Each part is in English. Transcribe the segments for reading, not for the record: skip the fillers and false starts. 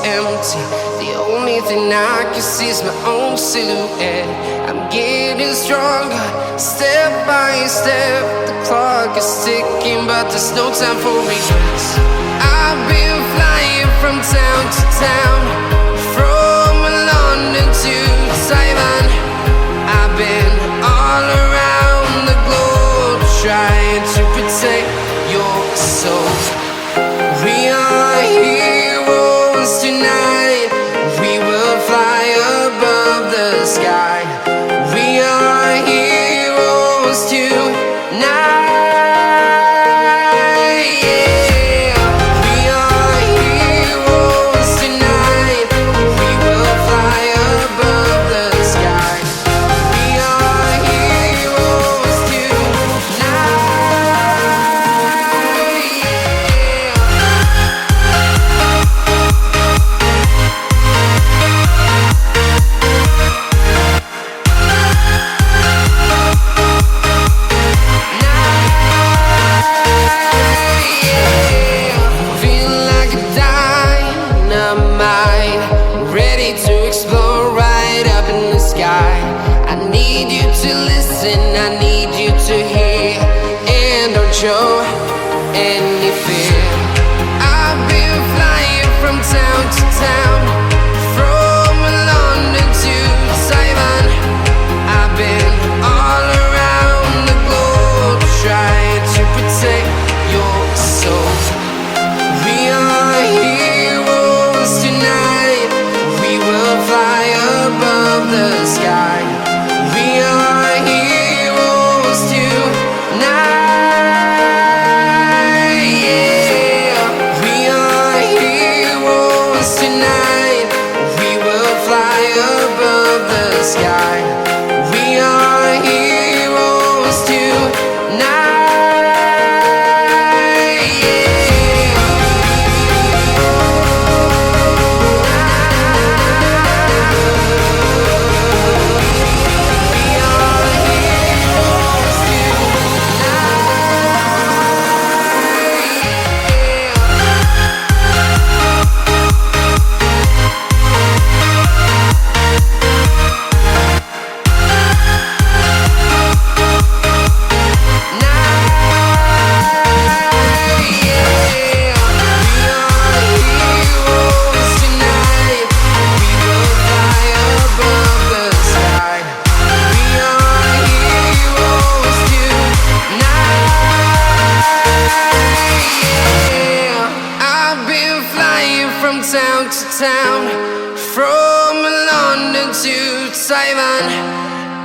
empty. The only thing I can see is my own silhouette. I'm getting stronger, step by step. The clock is ticking, but there's no time for regrets. I've been flying from town to town, from London to Taiwan. I've been all around the globe, trying to protect your soul. We are heroes tonight. We will fly above the sky. We are heroes tonight. Show any fear. I've been flying from town to town, from London to Taiwan. I've been all around the globe, trying to protect your soul. We are heroes tonight. We will fly above the sky. We are heroes tonight.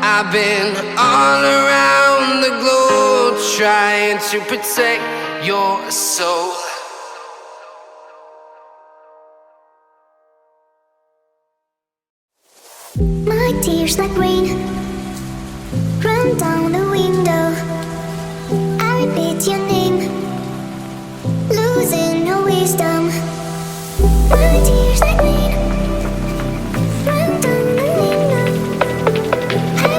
I've been all around the globe, trying to protect your soul. My tears like rain run down the window. I repeat your name, losing no wisdom. My tears like rain run down the window. I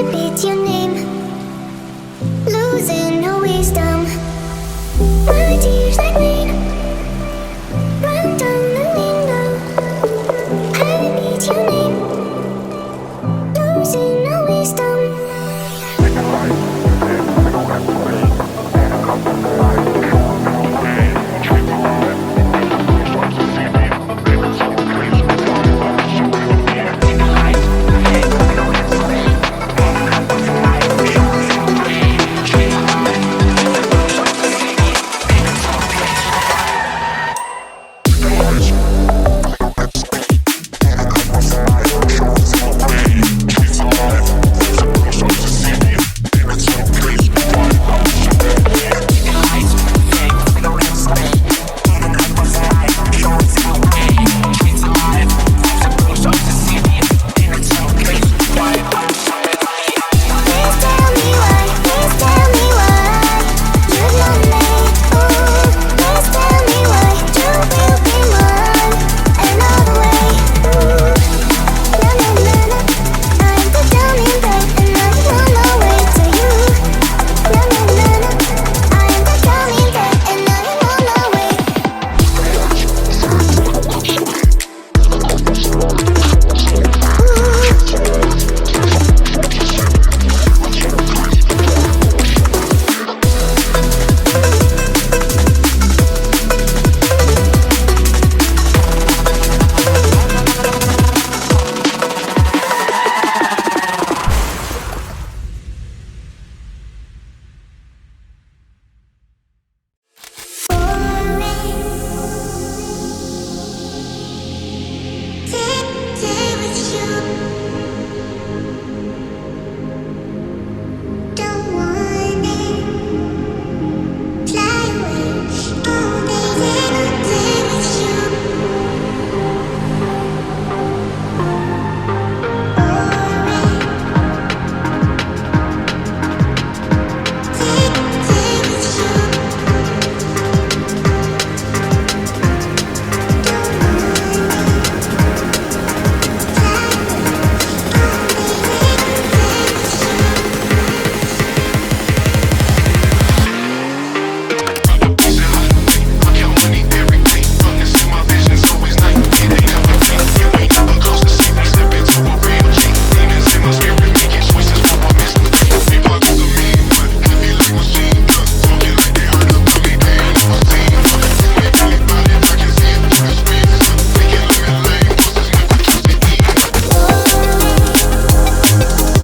repeat your name, losing no wisdom. your name. Losing always.